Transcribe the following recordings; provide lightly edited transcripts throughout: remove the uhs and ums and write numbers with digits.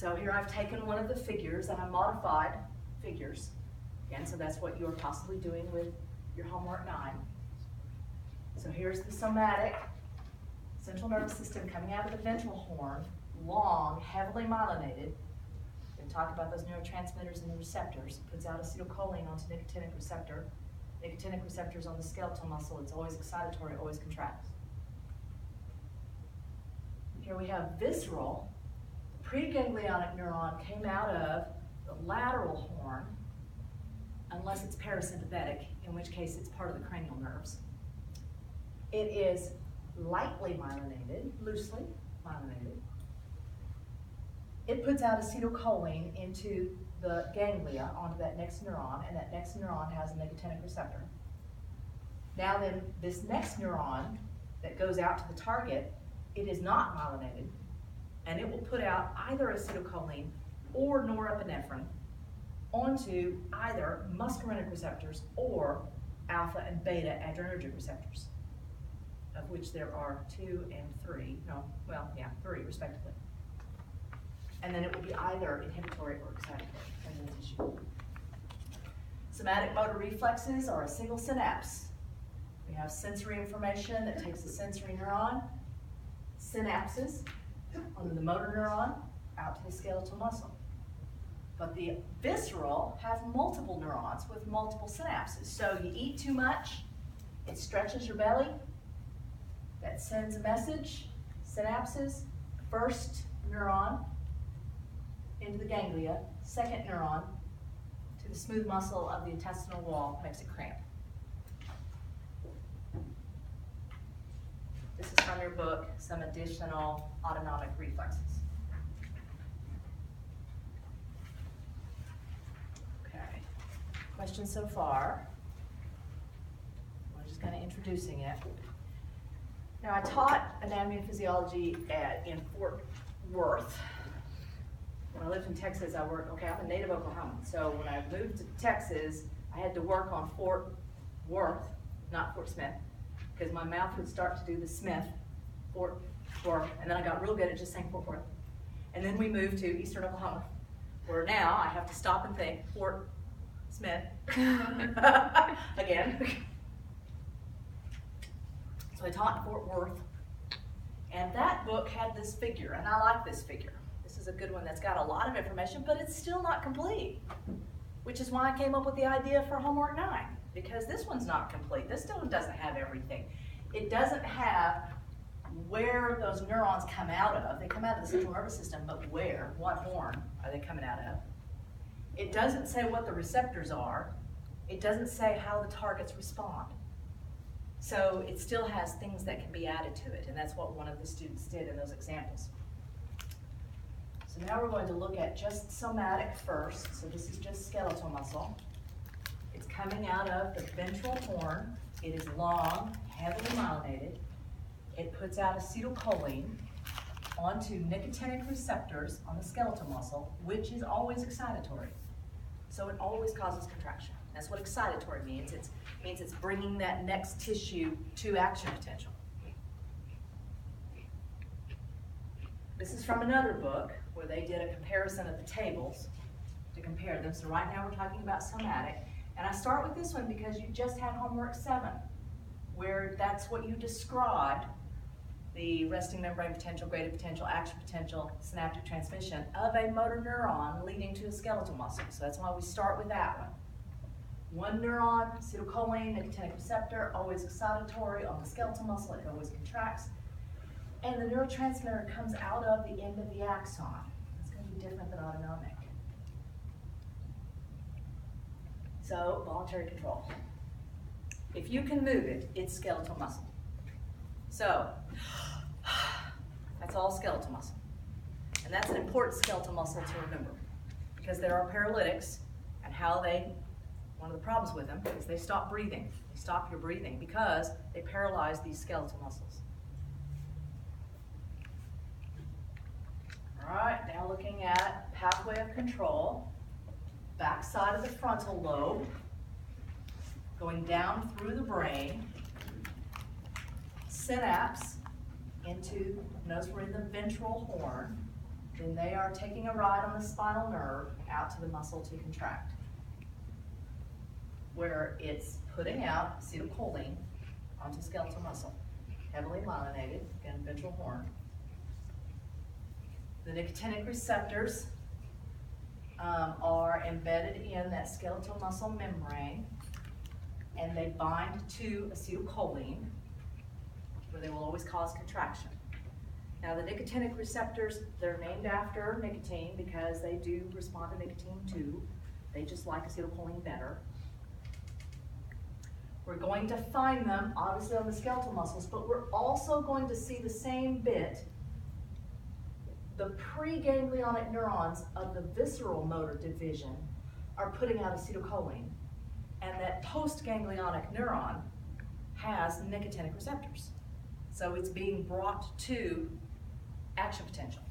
So here I've taken one of the figures and I modified figures. Again, so that's what you're possibly doing with your homework 9. So here's the somatic central nervous system coming out of the ventral horn, long, heavily myelinated. We'll talk about those neurotransmitters and the receptors. It puts out acetylcholine onto nicotinic receptor. Nicotinic receptors on the skeletal muscle. It's always excitatory, always contracts. Here we have visceral. The preganglionic neuron came out of the lateral horn, unless it's parasympathetic, in which case it's part of the cranial nerves. It is lightly myelinated, loosely myelinated. It puts out acetylcholine into the ganglia onto that next neuron, and that next neuron has a nicotinic receptor. Now then, this next neuron that goes out to the target, it is not myelinated, and it will put out either acetylcholine or norepinephrine onto either muscarinic receptors or alpha and beta adrenergic receptors, of which there are 2 and 3, 3 respectively. And then it will be either inhibitory or excitatory in the tissue. Somatic motor reflexes are a single synapse. We have sensory information that takes a sensory neuron, synapses onto the motor neuron, out to the skeletal muscle. But the visceral have multiple neurons with multiple synapses. So you eat too much, it stretches your belly, that sends a message, synapses, first neuron into the ganglia, second neuron to the smooth muscle of the intestinal wall, makes it cramp. This is from your book, Some Additional Autonomic Reflexes. Okay, questions so far? We're just kind of introducing it. Now, I taught anatomy and physiology in Fort Worth. When I lived in Texas, I'm a native Oklahoman. So when I moved to Texas, I had to work on Fort Worth, not Fort Smith, because my mouth would start to do the Smith, Fort Worth, and then I got real good at just saying Fort Worth. And then we moved to Eastern Oklahoma, where now I have to stop and think Fort Smith again. So I taught Fort Worth, and that book had this figure, and I like this figure. This is a good one that's got a lot of information, but it's still not complete, which is why I came up with the idea for homework 9, because this one's not complete. This still doesn't have everything. It doesn't have where those neurons come out of. They come out of the central nervous system, but where? What horn are they coming out of? It doesn't say what the receptors are. It doesn't say how the targets respond. So it still has things that can be added to it, and that's what one of the students did in those examples. So now we're going to look at just somatic first. So this is just skeletal muscle. It's coming out of the ventral horn. It is long, heavily myelinated. It puts out acetylcholine onto nicotinic receptors on the skeletal muscle, which is always excitatory. So it always causes contraction. That's what excitatory means. It means it's bringing that next tissue to action potential. This is from another book where they did a comparison of the tables to compare them. So right now we're talking about somatic. And I start with this one because you just had homework 7, where that's what you described, the resting membrane potential, graded potential, action potential, synaptic transmission of a motor neuron leading to a skeletal muscle. So that's why we start with that one. One neuron, acetylcholine, nicotinic receptor, always excitatory on the skeletal muscle, it always contracts. And the neurotransmitter comes out of the end of the axon. It's going to be different than autonomic. So, voluntary control. If you can move it, it's skeletal muscle. So, that's all skeletal muscle. And that's an important skeletal muscle to remember, because there are paralytics, and one of the problems with them is they stop breathing. They stop your breathing because they paralyze these skeletal muscles. All right, now looking at pathway of control, back side of the frontal lobe, going down through the brain, synapse into, notice we're in the ventral horn, then they are taking a ride on the spinal nerve out to the muscle to contract, where it's putting out acetylcholine onto skeletal muscle, heavily myelinated, again, ventral horn. The nicotinic receptors are embedded in that skeletal muscle membrane, and they bind to acetylcholine, where they will always cause contraction. Now, the nicotinic receptors, they're named after nicotine because they do respond to nicotine too. They just like acetylcholine better. We're going to find them, obviously, on the skeletal muscles, but we're also going to see the same bit. The preganglionic neurons of the visceral motor division are putting out acetylcholine, and that postganglionic neuron has nicotinic receptors. So it's being brought to action potential.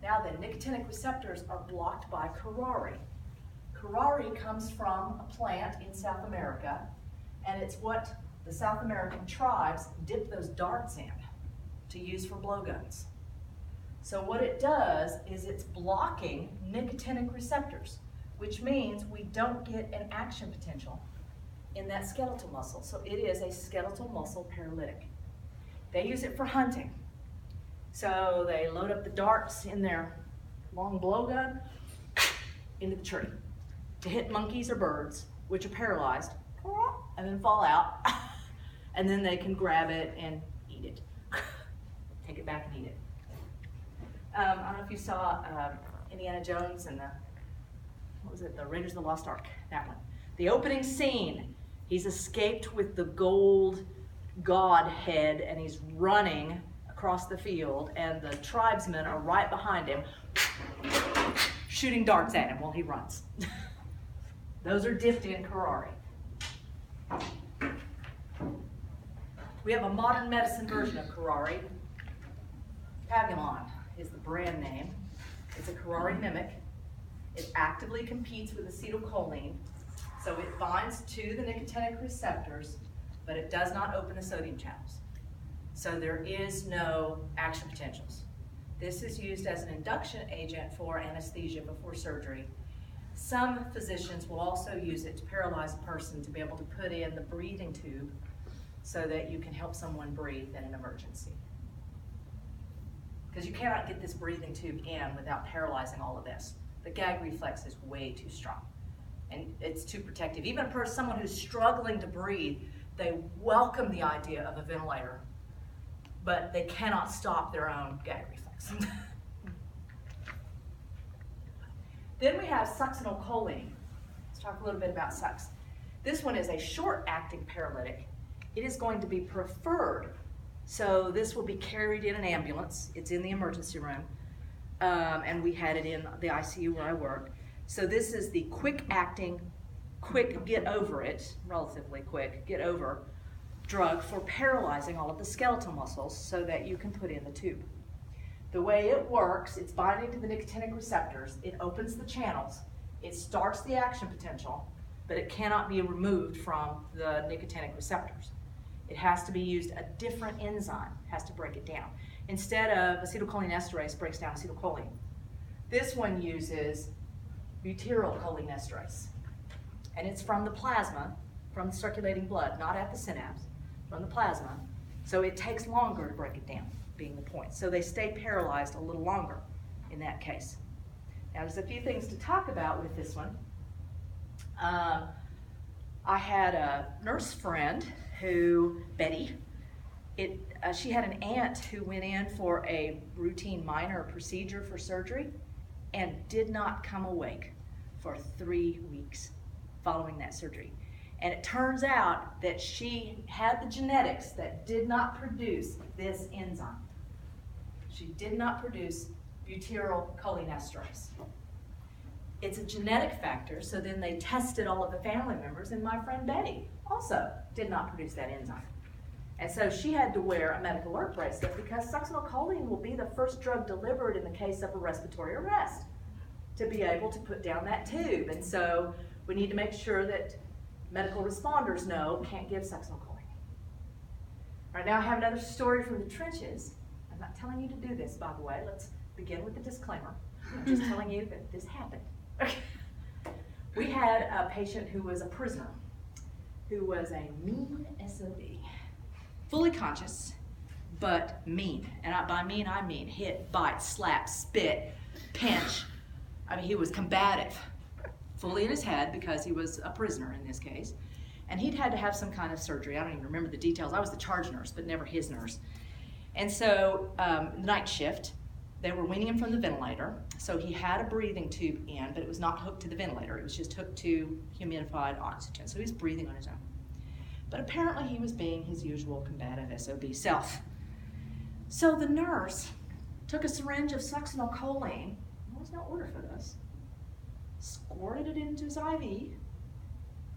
Now then, nicotinic receptors are blocked by curare. Curare comes from a plant in South America, and it's what the South American tribes dip those darts in to use for blowguns. So what it does is it's blocking nicotinic receptors, which means we don't get an action potential in that skeletal muscle. So it is a skeletal muscle paralytic. They use it for hunting. So they load up the darts in their long blowgun into the tree to hit monkeys or birds, which are paralyzed, and then fall out, and then they can grab it and eat it. Take it back and eat it. I don't know if you saw Indiana Jones and the Raiders of the Lost Ark, that one. The opening scene, he's escaped with the gold god head, and he's running across the field, and the tribesmen are right behind him, shooting darts at him while he runs. Those are dipped in curare. We have a modern medicine version of curare. Pagulon is the brand name. It's a curare mimic. It actively competes with acetylcholine, so it binds to the nicotinic receptors, but it does not open the sodium channels. So there is no action potentials. This is used as an induction agent for anesthesia before surgery. Some physicians will also use it to paralyze a person to be able to put in the breathing tube so that you can help someone breathe in an emergency. Because you cannot get this breathing tube in without paralyzing all of this. The gag reflex is way too strong, and it's too protective. Even for someone who's struggling to breathe, they welcome the idea of a ventilator, but they cannot stop their own gag reflex. Then we have succinylcholine. Let's talk a little bit about sucks. This one is a short-acting paralytic. It is going to be preferred, so this will be carried in an ambulance. It's in the emergency room, and we had it in the ICU where I worked. So this is the quick-acting, quick get over it, relatively quick, get over drug for paralyzing all of the skeletal muscles so that you can put in the tube. The way it works, it's binding to the nicotinic receptors, it opens the channels, it starts the action potential, but it cannot be removed from the nicotinic receptors. It has to be used, a different enzyme has to break it down. Instead of acetylcholinesterase breaks down acetylcholine. This one uses butyrylcholinesterase. And it's from the plasma, from the circulating blood, not at the synapse, from the plasma. So it takes longer to break it down, being the point. So they stay paralyzed a little longer in that case. Now there's a few things to talk about with this one. I had a nurse friend who, Betty, she had an aunt who went in for a routine minor procedure for surgery and did not come awake for 3 weeks following that surgery. And it turns out that she had the genetics that did not produce this enzyme. She did not produce butyrylcholinesterase. It's a genetic factor, so then they tested all of the family members, and my friend Betty also did not produce that enzyme. And so she had to wear a medical alert bracelet because succinylcholine will be the first drug delivered in the case of a respiratory arrest to be able to put down that tube. And so we need to make sure that medical responders know can't give succinylcholine. All right, now I have another story from the trenches. not telling you to do this, by the way. Let's begin with the disclaimer. I'm just telling you that this happened. Okay. We had a patient who was a prisoner, who was a mean SOB. Fully conscious, but mean. And by mean, I mean hit, bite, slap, spit, pinch. I mean, he was combative. Fully in his head, because he was a prisoner in this case. And he'd had to have some kind of surgery. I don't even remember the details. I was the charge nurse, but never his nurse. And so, night shift, they were weaning him from the ventilator. So he had a breathing tube in, but it was not hooked to the ventilator. It was just hooked to humidified oxygen. So he was breathing on his own. But apparently he was being his usual combative SOB self. So the nurse took a syringe of succinylcholine, there was no order for this, squirted it into his IV.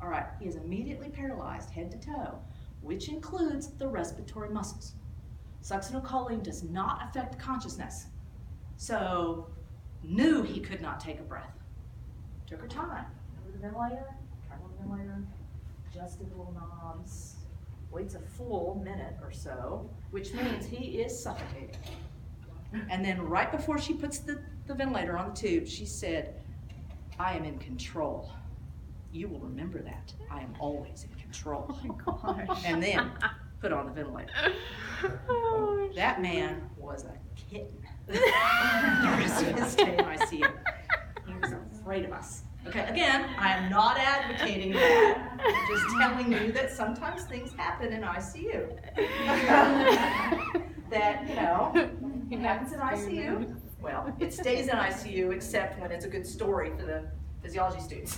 All right, he is immediately paralyzed head to toe, which includes the respiratory muscles. Succinylcholine does not affect consciousness. So, knew he could not take a breath. Took her time. Over the ventilator, turned on the ventilator, adjusted the little knobs, waits a full minute or so, which means he is suffocating. And then right before she puts the ventilator on the tube, she said, "I am in control. You will remember that. I am always in control." Oh my gosh. And then put on the ventilator. Oh, That man was a kitten. The rest of his stay in ICU. He was afraid of us. Okay, again, I am not advocating that. I'm just telling you that sometimes things happen in ICU. That, you know, it happens in ICU. Well, it stays in ICU except when it's a good story for the physiology students.